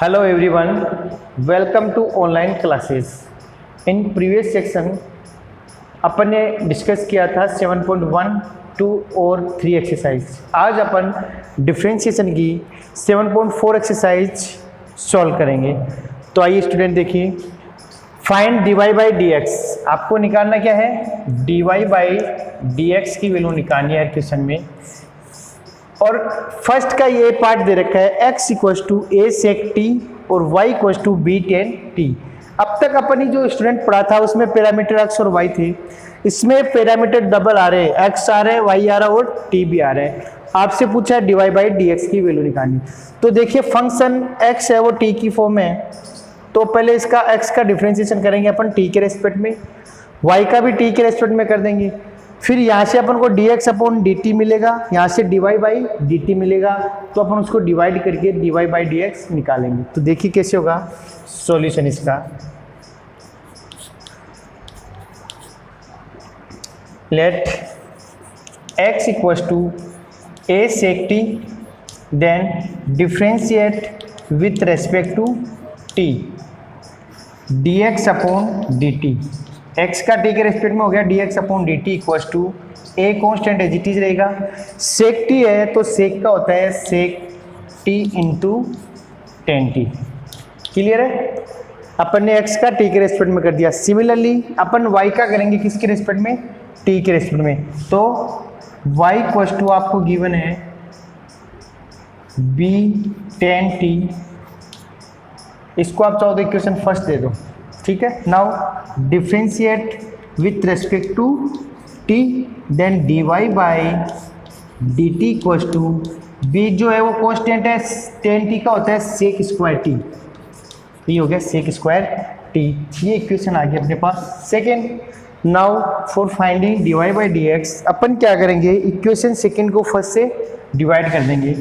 Hello everyone, welcome to online classes. In previous section अपन ने discuss किया था 7.1, 2 और 3 एक्सरसाइज. आज अपन डिफरेंशिएशन की 7.4 एक्सरसाइज सॉल्व करेंगे. तो आइए स्टूडेंट देखिए, find dy by d x. आपको निकालना क्या है? dy बाई डी एक्स की वैल्यू निकालनी है क्वेश्चन में. और फर्स्ट का ये पार्ट दे रखा है x equals to a sec t और y equals to b tan t. अब तक अपन जो स्टूडेंट पढ़ा था उसमें पैरामीटर x और y थे. इसमें पैरामीटर डबल आ रहे हैं, x आ रहे हैं, y आ रहा है और t भी आ रहा है. आपसे पूछा है dy बाई डी एक्स की वैल्यू निकालनी. तो देखिए फंक्शन x है वो t की फॉर्म में है, तो पहले इसका x का डिफरेंशिएशन करेंगे अपन t के रेस्पेक्ट में, y का भी t के रेस्पेक्ट में कर देंगे. फिर यहाँ से अपन को dx अपॉन dt मिलेगा, यहाँ से dy बाई dt मिलेगा, तो अपन उसको डिवाइड करके dy बाई dx निकालेंगे. तो देखिए कैसे होगा सॉल्यूशन इसका. Let x equals to a sec t, then differentiate with respect to t dx upon dt. x का t के रेस्पेक्ट में हो गया dx upon dt equals to a constant as it is रहेगा. sec t है तो sec का होता है sec t into tan t. Clear है? अपन ने x का t के रेस्पेक्ट में कर दिया. सिमिलरली अपन y का करेंगे किसके रेस्पेक्ट में? t के रेस्पेक्ट में. तो y इक्वल्स टू आपको गिवन है b tan t. इसको आप चाहो तो इक्वेशन फर्स्ट दे दो, ठीक है. Now differentiate with respect to t, then dy by dt equals to b जो है वो कांस्टेंट है, tan t का होता है sec स्क्वायर t. ये हो गया sec स्क्वायर t. ये इक्वेशन आ गया अपने पास second. Now for finding dy by d x अपन क्या करेंगे, इक्वेशन सेकेंड को फर्स्ट से डिवाइड कर देंगे.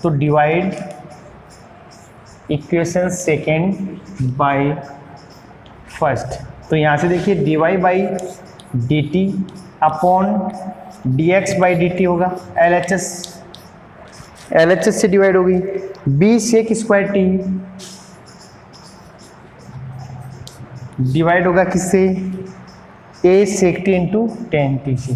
तो divide equation second by first. तो यहाँ से देखिए dy by d t upon d x by d t होगा. एल एच एस से डिवाइड होगी. b sec square t divide होगा किससे? a sec t into ten T से.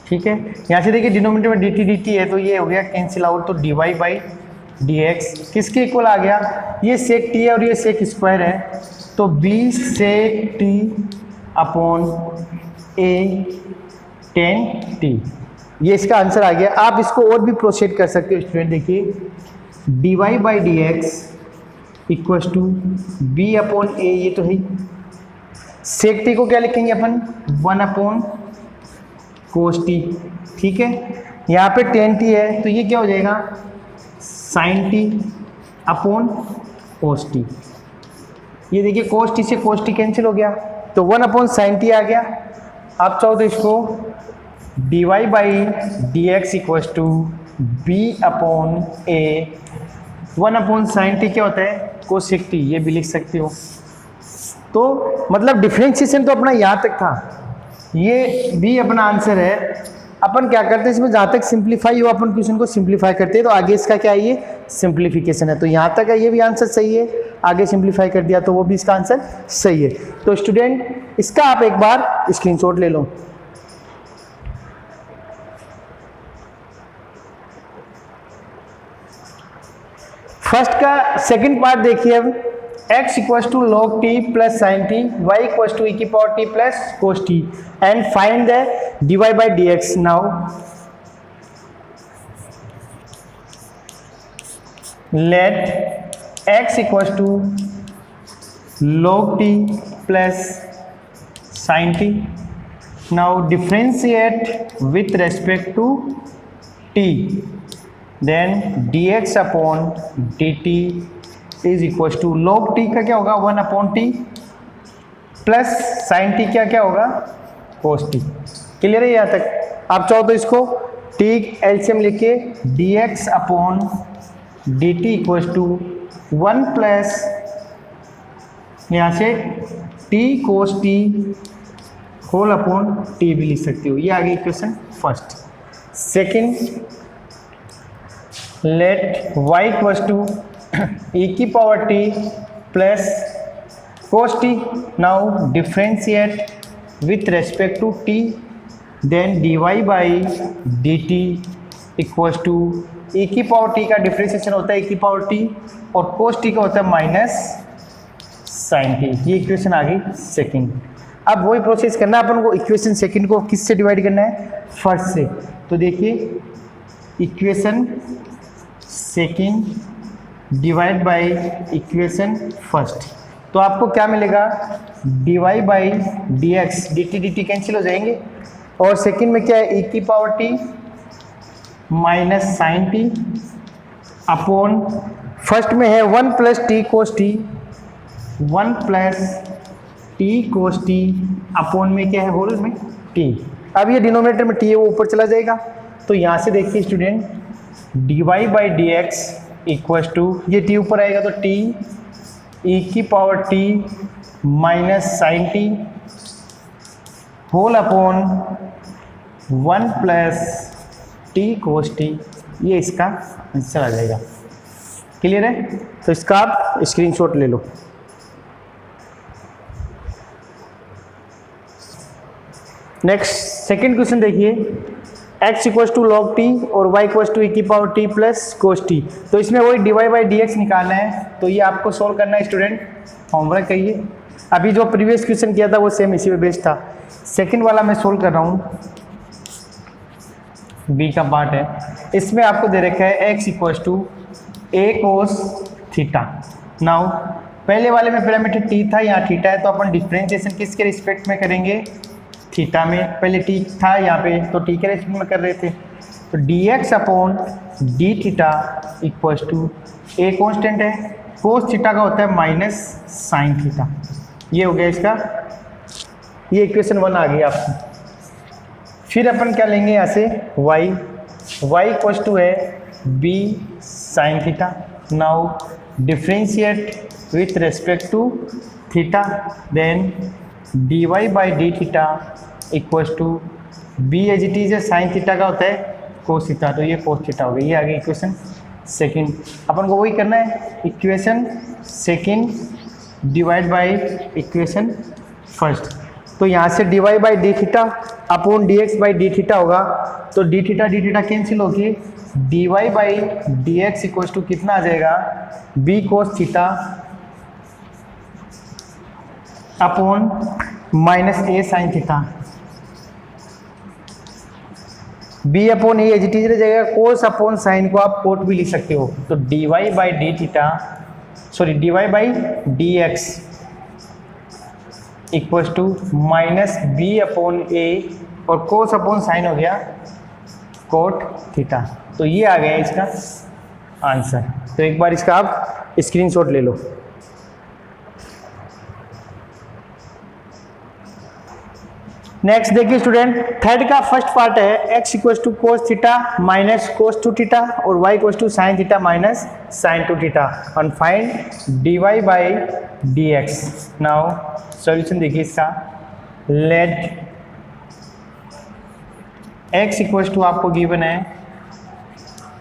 ठीक है. यहाँ से देखिए डिनोमिनेटर में dt dt है तो ये हो गया कैंसिल आउट. तो dy बाई डी एक्स किसके इक्वल आ गया? ये सेक टी है और ये सेक स्क्वायर है, तो b sec t upon a tan t. ये इसका आंसर आ गया. आप इसको और भी प्रोसीड कर सकते हो स्टूडेंट. देखिए dy by d x equals to b upon a, ये तो है. सेक टी को क्या लिखेंगे अपन? 1 अपॉन कोस टी. ठीक है. यहाँ पे टेन टी है तो ये क्या हो जाएगा? Sine t upon cos t. ये देखिए कोस टी से कोस टी कैंसिल हो गया, तो 1 अपॉन साइन टी आ गया. आप चाहो तो इसको dy by d x equals to b upon a. 1 upon sine t क्या होता है? Cosec t. ये भी लिख सकते हो. तो मतलब डिफरेंशिएशन तो अपना यहाँ तक था, ये भी अपना आंसर है. अपन क्या करते हैं इसमें जहाँ तक सिंप्लीफाई हो अपन क्वेश्चन को सिंप्लीफाई करते हैं. तो आगे इसका क्या है? ये सिंप्लीफिकेशन है. तो यहाँ तक है ये भी आंसर सही है. आगे सिंप्लीफाई कर दिया तो वो भी इसका आंसर सही है. तो स्टूडेंट इसका आप एक बार स्क्रीनशॉट ले लो. फर्स्ट का सेकंड पार्ट देखिए. अब x equals to log t plus sine t, y equals to e की power t plus cos t, and find the dy by d x. Now let x equals to log t plus sine t. Now differentiate with respect to t, then dx upon dt is equals to log t का क्या होगा? 1 upon t plus sine t क्या क्या होगा? cos t. Clear है यहाँ तक? आप चाहो तो इसको t एलसीएम लेके dx upon dt equals to 1 plus यहाँ से t cos t whole upon t भी लिख सकते हो. ये आ गई equation first. Second let y equals to e की power t plus cos t. Now differentiate with respect to t, then dy by dt equals to e की power t का डिफ्रेंशिएशन होता है e की पावर t और cos t का होता है माइनस साइन t. ये इक्वेशन आ गई सेकंड. अब वही प्रोसेस करना है अपन को. इक्वेशन सेकंड को किससे डिवाइड करना है? फर्स्ट से. तो देखिए equation second divide by equation first, तो आपको क्या मिलेगा? dy by d x, d t cancel हो जाएंगे और सेकंड में क्या है? e की power t minus sine t upon first में है 1 plus t cos t, 1 plus t cos t upon में क्या है? होल में t. अब ये डिनोमिनेटर में t है वो ऊपर चला जाएगा. तो यहाँ से देखिए student dy by d x equals to, ये t ऊपर आएगा तो t e की power t minus sine t whole upon 1 plus t cos t. ये इसका आंसर आ जाएगा. क्लियर है? तो इसका आप स्क्रीनशॉट ले लो. नेक्स्ट सेकंड क्वेश्चन देखिए, x equals to log t और y इक्वल्स टू e की power t plus cos t. तो इसमें वही dy बाई डी एक्स निकालना है. तो ये आपको सोल्व करना है स्टूडेंट. होमवर्क कहिए. अभी जो प्रीवियस क्वेश्चन किया था वो सेम इसी पे बेस्ड था. सेकंड वाला मैं सोल्व कर रहा हूँ, बी का पार्ट है. इसमें आपको दे रखा है x equals to a cos theta. Now पहले वाले में पैरामीटर t था, यहाँ थीटा है, तो अपन डिफरेंशिएशन किसके रिस्पेक्ट में करेंगे? थीटा में. पहले t था यहाँ पे तो t के रिस्पेक्ट में कर रहे थे. तो dx upon d theta equals to a constant है, कोस थीटा का होता है माइनस साइन थीटा. ये हो गया इसका. ये इक्वेशन 1 आ गई आपको. फिर अपन क्या लेंगे यहाँ से? y इक्वल्स टू है b sine theta. Now differentiate with respect to theta, then dy by d theta equals to b as it is है साइन थीटा का होता है कोस थीटा, तो ये कोस थीटा हो गई. ये आ गई इक्वेशन सेकंड. अपन को वही करना है, equation second divide by equation first. तो यहाँ से dy by d theta upon dx by d theta होगा. तो डी थीटा कैंसिल होगी. dy by d x equals to कितना आ जाएगा? b cos theta upon minus a sine theta. b upon a as it is रह जाएगा. कोस upon sine को आप कोट भी लिख सकते हो. तो dy by d theta, sorry dy by d x equals to minus b upon a और कोस अपॉन साइन हो गया कोट थीटा. तो ये आ गया इसका आंसर. तो एक बार इसका आप स्क्रीनशॉट ले लो. नेक्स्ट देखिए स्टूडेंट, थर्ड का फर्स्ट पार्ट है x equals to cos theta minus cos two theta और y equals to sine theta minus sine two theta और find dy by d x. Now solution देखिए इसका. Let x equals to आपको given है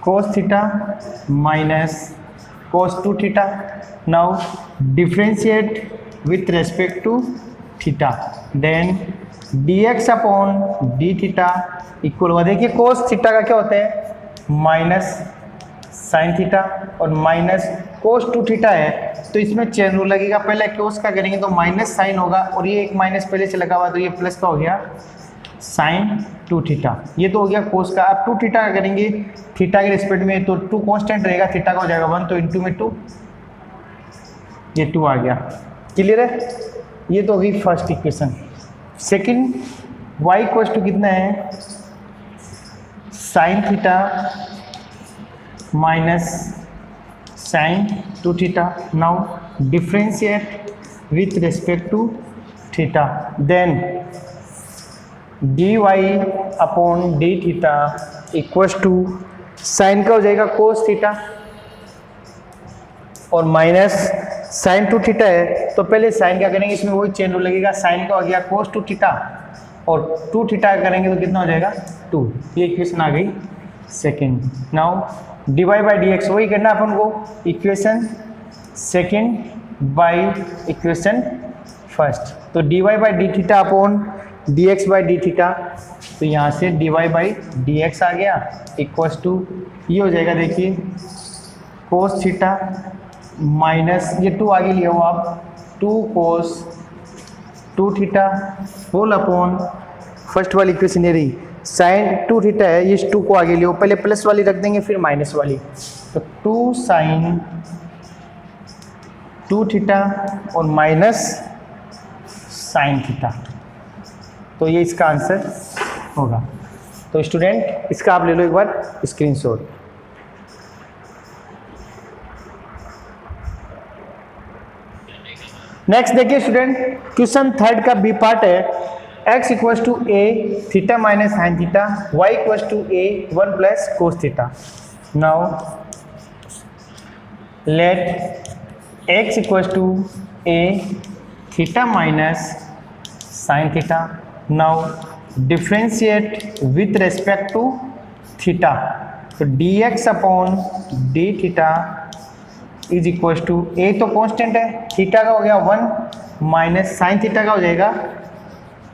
cos theta minus cos two theta. Now differentiate with respect to theta, then dx upon d theta equal हुआ. देखिए cos theta का क्या होता है? माइनस साइन थीटा और माइनस कोस टू थीटा है, तो इसमें चेन रूल लगेगा. पहले कोस का करेंगे तो माइनस साइन होगा और ये एक माइनस पहले से लगा हुआ, तो ये प्लस का हो गया साइन टू थीटा. ये तो हो गया कोस का. अब टू थीटा का करेंगे थीटा के रिस्पेक्ट में, तो टू कांस्टेंट रहेगा, थीटा का हो जाएगा 1, तो इंटू में 2, ये 2 आ गया. क्लियर है? ये तो होगी first equation. Second y equals to कितना है? Sine theta minus sine two theta. Now differentiate with respect to theta, then dy upon d theta equals to sine का हो जाएगा कोस थीटा और माइनस साइन टू थीटा है, तो पहले sign क्या करेंगे? इसमें वही चेन रूल लगेगा. साइन का हो गया कोस टू थीटा और टू थीटा करेंगे तो कितना हो जाएगा? 2. ये इक्वेशन आ गई second. Now dy by d x, वही करना अपन को equation second by equation first. तो dy by d theta upon d x by d theta, तो यहाँ से dy बाई डी एक्स आ गया इक्वल्स टू ये हो जाएगा, देखिए कोस थीटा माइनस ये 2 आगे लिया हो आप, 2 कोस 2 थीटा होल अपॉन फर्स्ट वाली इक्वेशन ये रही साइन 2 थीटा है, ये 2 को आगे लियो, पहले प्लस वाली रख देंगे फिर माइनस वाली, तो 2 साइन 2 थीटा और माइनस साइन थीटा, तो ये इसका आंसर होगा। तो स्टूडेंट इसका आप ले लो एक बार स्क्रीनशॉट। नेक्स्ट देखिए स्टूडेंट, क्वेश्चन थर्ड का बी पार्ट है, x equals to a theta minus sine theta, y equals to a 1 plus cos theta. Now let x equals to a theta minus sine theta, now differentiate with respect to theta, तो dx upon d theta is equal to a तो constant है, theta का हो गया 1 minus sine theta का हो जाएगा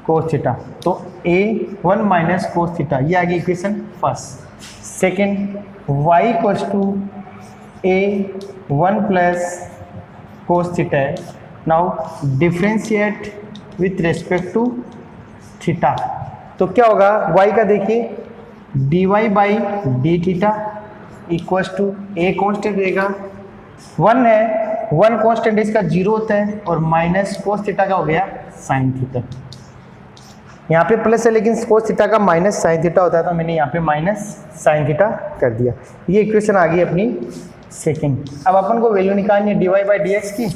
cos theta, तो a 1 माइनस कोस थीटा, ये आ गई equation first. Second y equals to a 1 plus cos theta है, now differentiate with respect to theta, तो क्या होगा y का देखिए dy by d theta equals to a constant रहेगा 1 है, 1 कांस्टेंट इसका 0 होता है, और माइनस कोस थीटा का हो गया साइन थीटा, यहाँ पे प्लस है लेकिन कोस थीटा का माइनस साइन थीटा होता है, तो मैंने यहाँ पे माइनस साइन थीटा कर दिया। ये इक्वेशन आ गई अपनी सेकेंड। अब अपन को वैल्यू निकालनी है dy बाई डी एक्स की,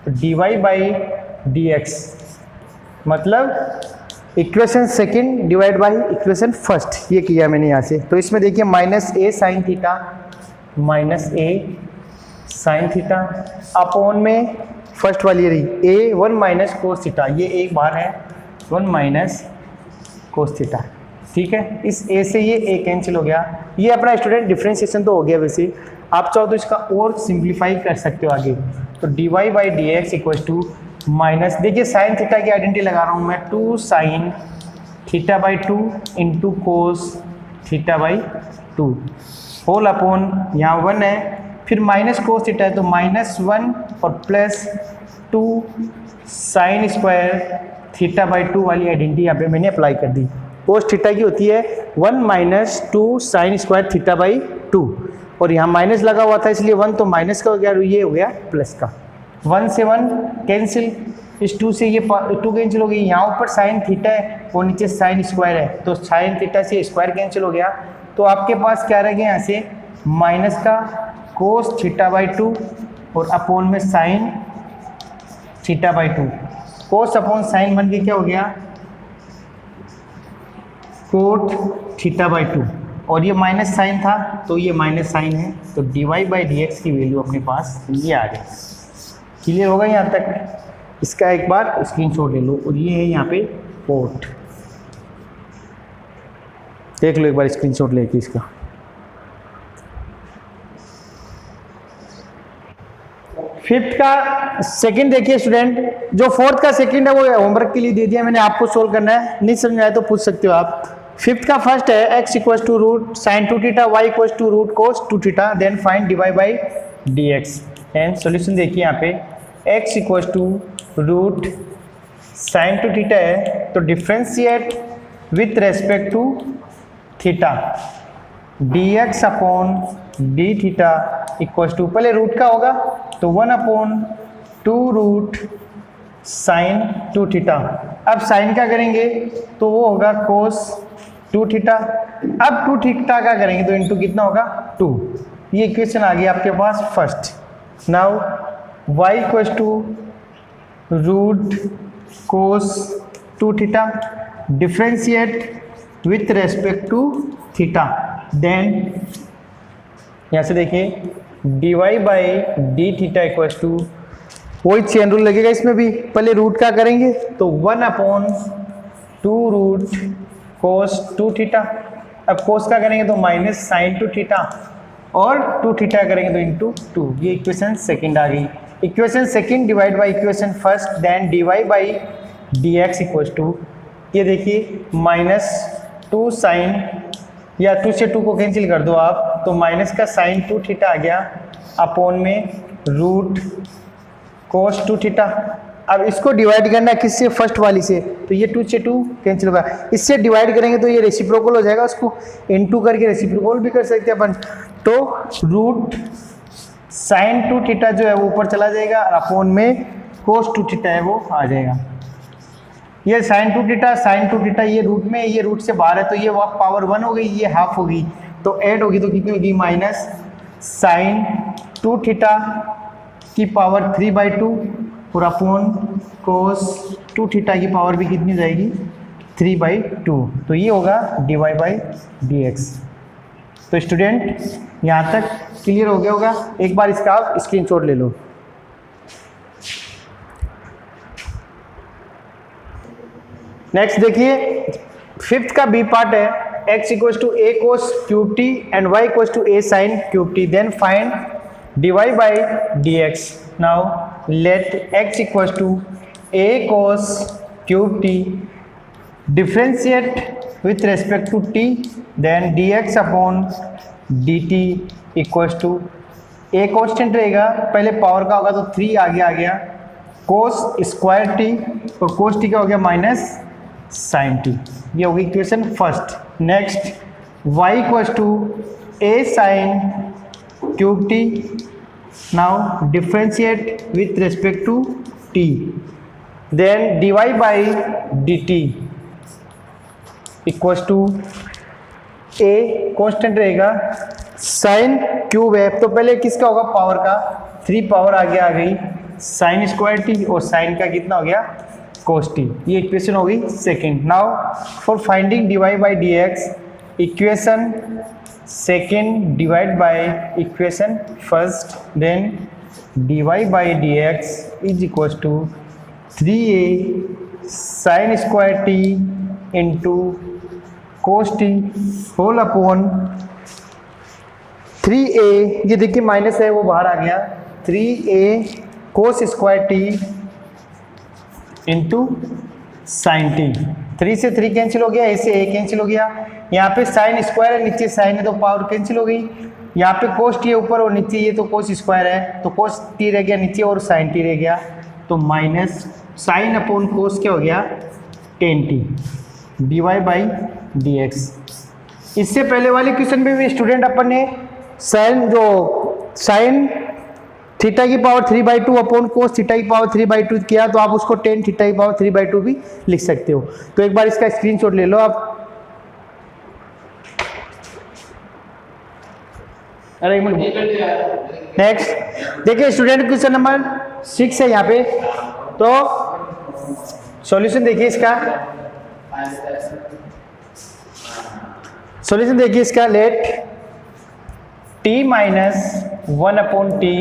तो dy बाई डी एक्स मतलब equation second divide by equation first, ये किया मैंने यहाँ से। तो इसमें देखिए माइनस ए साइन थीटा माइनस ए साइन थीटा अपॉन में फर्स्ट वाली रही ए 1 माइनस कोस थीटा, ये एक बार है 1 माइनस कोस थीटा, ठीक है। इस ए से ये ए कैंसिल हो गया, ये अपना स्टूडेंट डिफ्रेंशिएशन तो हो गया। वैसे आप चाहो तो इसका और सिंप्लीफाई कर सकते हो आगे, तो d y by d x equal to minus, देखिए साइन थीटा की आइडेंटिटी लगा रहा हूँ मैं, 2 sine theta by 2 into cos theta by 2 whole upon यहाँ 1 है, फिर माइनस कोस थीटा है तो -1 और plus 2 sine square theta by 2 वाली आइडेंटिटी यहाँ पे मैंने अप्लाई कर दी। कोस थीटा की होती है 1 minus 2 sine square theta by 2, और यहाँ माइनस लगा हुआ था इसलिए 1 तो माइनस का हो गया, ये हो गया प्लस का। 1 से 1 कैंसिल, इस 2 से ये 2 कैंसिल हो गई, यहाँ ऊपर साइन थीटा है और नीचे साइन स्क्वायर है, तो साइन थीटा से स्क्वायर कैंसिल हो गया। तो आपके पास क्या रह गया यहाँ से माइनस का कोस थीटा बाई 2 और अपॉन में sign theta by 2, cos upon sine बन के क्या हो गया कोट थीटा बाई 2, और ये माइनस साइन था तो ये माइनस साइन है, तो d y by d x की वैल्यू अपने पास ये आ गई। क्लियर होगा यहाँ तक? इसका एक बार स्क्रीनशॉट ले लो, और ये है यहाँ पे कोट, देख लो एक बार स्क्रीनशॉट लेके इसका। फिफ्थ का सेकंड देखिए स्टूडेंट, जो फोर्थ का सेकंड है वो होमवर्क के लिए दे दिया मैंने, आपको सोल्व करना है, नहीं समझ में आया तो पूछ सकते हो आप। फिफ्थ का फर्स्ट है x equal to root sine 2 थीटा, y equal to root cos 2 थीटा, then find d y by d x. And solution देखिए यहाँ पे x equal to root sine 2 थीटा है, तो differentiate with respect to theta dx upon d theta equal to, पहले root का होगा तो 1 अपॉन 2 रूट साइन 2 थीटा। अब साइन का करेंगे तो वो होगा कोस 2 थीटा, अब 2 थीटा का करेंगे तो इनटू कितना होगा 2। ये इक्वेशन आ गई आपके पास first. Now y equal to root cos 2 theta differentiate with respect to theta, then यहाँ से देखिए d y by d theta equal to, वही चेन रूल लगेगा इसमें भी, पहले रूट का करेंगे तो 1 अपॉन 2 रूट कोस 2 थीटा, अब कोस का करेंगे तो माइनस साइन 2 थीटा और 2 थीटा करेंगे तो इंटू 2। ये इक्वेशन सेकंड आ गई। Equation second divide by equation first, then dy by d x equal to, ये देखिए -2 साइन, या 2 से 2 को कैंसिल कर दो आप, तो माइनस का साइन 2 थीटा आ गया अपॉन में रूट कोस 2 थीटा। अब इसको डिवाइड करना है किससे, फर्स्ट वाली से, तो ये 2 से 2 कैंसिल होगा, इससे डिवाइड करेंगे तो ये रेसिप्रोकल हो जाएगा, उसको इनटू करके रेसिप्रोकल भी कर सकते हैं अपन। तो रूट साइन 2 थीटा जो है वो ऊपर चला जाएगा और अपॉन में कोस 2 थीटा है वो आ जाएगा। ये साइन 2 थीटा ये रूट में, ये रूट से बाहर है, तो ये पावर 1 हो गई, ये हाफ होगी, तो ऐड होगी तो कितनी होगी, माइनस साइन 2 थीटा की पावर 3/2 और अपॉन कोस 2 थीटा की पावर भी कितनी हो जाएगी, 3/2। तो ये होगा dy बाई डी एक्स। तो स्टूडेंट यहाँ तक क्लियर हो गया होगा। एक बार इसका आप स्क्रीनशॉट ले लो। नेक्स्ट देखिए, फिफ्थ का बी पार्ट है, x equals to a cos cube t and y equals to a sin cube t, then find dy by dx। Now let x equals to a cos cube t differentiate with respect to t, then dx upon dt equals to a constant रहेगा, पहले power का होगा तो 3 आगे आ गया, cos square t और cos t का हो गया माइनस साइन टी। ये होगी equation first. Next y equals to a sine cube t, now differentiate with respect to t, then dy by dt equals to a constant रहेगा, sine cube है तो पहले किसका होगा, पावर का, 3 पावर आगे आ गई, साइन स्क्वायर टी और साइन का कितना हो गया, कोस टी। ये इक्वेशन होगी second. Now for finding dy by d x, equation second divide by equation first, then dy by d x is equal to 3a sine square t into cos t whole upon 3a, ये देखिए minus है वो बाहर आ गया, 3a cos square t into sine T, 3 से 3 cancel हो गया, a से a कैंसिल हो गया, यहाँ पे साइन स्क्वायर है, नीचे साइन है तो पावर कैंसिल हो गई, यहाँ पे कोस टी है ऊपर और नीचे ये तो कोस स्क्वायर है तो कोस टी रह गया नीचे और साइन टी रह गया, तो माइनस साइन अपॉन कोस क्या हो गया, ten T dy by d x. इससे पहले वाले क्वेश्चन में भी स्टूडेंट अपन ने साइन थीटा की पावर 3/2 अपॉन कोस थीटा की पावर 3/2 किया, तो आप उसको टेन थीटा की पावर 3/2 भी लिख सकते हो। तो एक बार इसका स्क्रीनशॉट ले लो आप। अरे नेक्स्ट देखिए स्टूडेंट, क्वेश्चन नंबर 6 है यहाँ पे, तो सॉल्यूशन देखिए इसका, सॉल्यूशन देखिए इसका, let t minus 1 upon t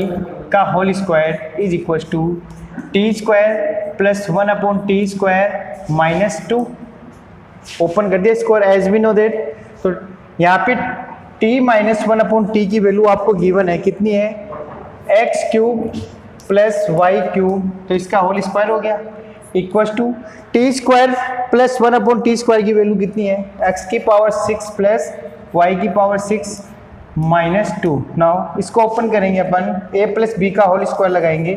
का whole square is equal to t square plus 1 upon t square minus 2, open कर दिया square as we know that. तो यहाँ पे t माइनस 1 अपॉन टी की वैल्यू आपको गिवन है, कितनी है, x cube plus y cube, तो इसका होल स्क्वायर हो गया, equal to t square plus 1 upon t square की वैल्यू कितनी है, एक्स की पावर 6 प्लस वाई की पावर 6 माइनस 2। नाउ इसको ओपन करेंगे अपन, a प्लस बी का होल स्क्वायर लगाएंगे,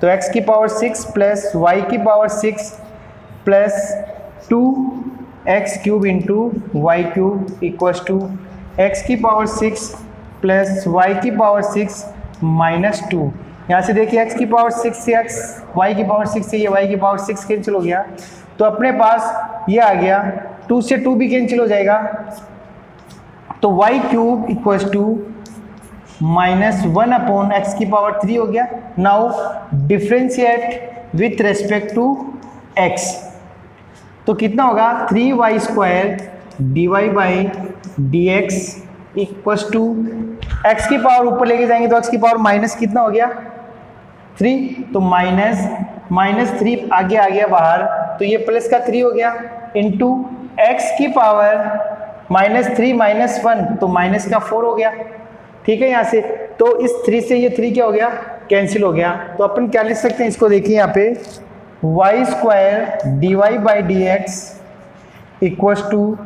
तो x की पावर 6 प्लस वाई की power 6 plus 2x cube into y cube equals to x की पावर 6 प्लस वाई की पावर 6 माइनस 2। यहाँ से देखिए x की पावर 6 से x, y की पावर 6 से ये y की पावर 6 कैंसिल हो गया, तो अपने पास ये आ गया, 2 से 2 भी कैंसिल हो जाएगा, तो y cube equals to minus 1 upon x की पावर 3 हो गया। Now differentiate with respect to x, तो कितना होगा, 3y square dy by d x equals to x की पावर ऊपर लेके जाएंगे तो x की पावर माइनस कितना हो गया, 3, तो माइनस 3 आगे आ गया बाहर, तो ये प्लस का 3 हो गया, इंटू एक्स की पावर -3 -1, तो माइनस का 4 हो गया, ठीक है यहाँ से। तो इस 3 से ये 3 क्या हो गया, कैंसिल हो गया। तो अपन क्या लिख सकते हैं इसको, देखिए यहाँ पे y square d y by d x equals to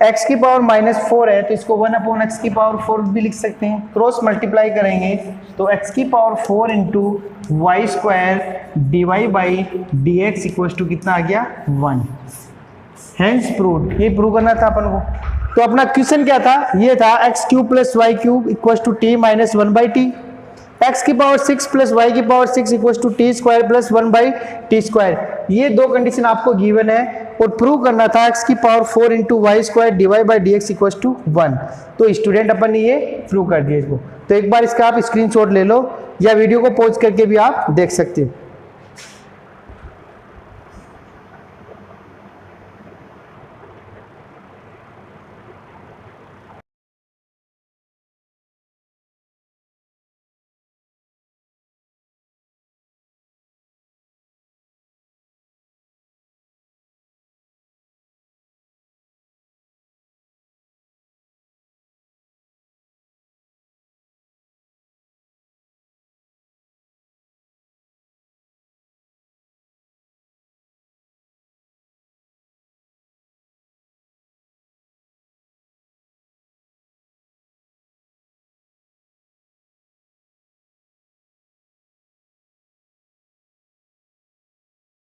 x की पावर -4 है तो इसको 1 x की पावर 4 भी लिख सकते हैं। क्रॉस मल्टीप्लाई करेंगे तो x की power 4 into y square d y by d x equal to कितना आ गया 1। हेंस प्रूव्ड, ये प्रूव करना था अपन को। तो अपना क्वेश्चन क्या था, ये था x cube plus y cube equal to t minus 1/t, x की पावर 6 प्लस वाई की power 6 equal to t square plus 1/t square. ये दो कंडीशन आपको गिवन है और प्रूव करना था x की power 4 into y square d by d x equal to 1। तो स्टूडेंट अपन ने ये प्रूव कर दिया इसको। तो एक बार इसका आप स्क्रीनशॉट ले लो या वीडियो को पॉज करके भी आप देख सकते हो।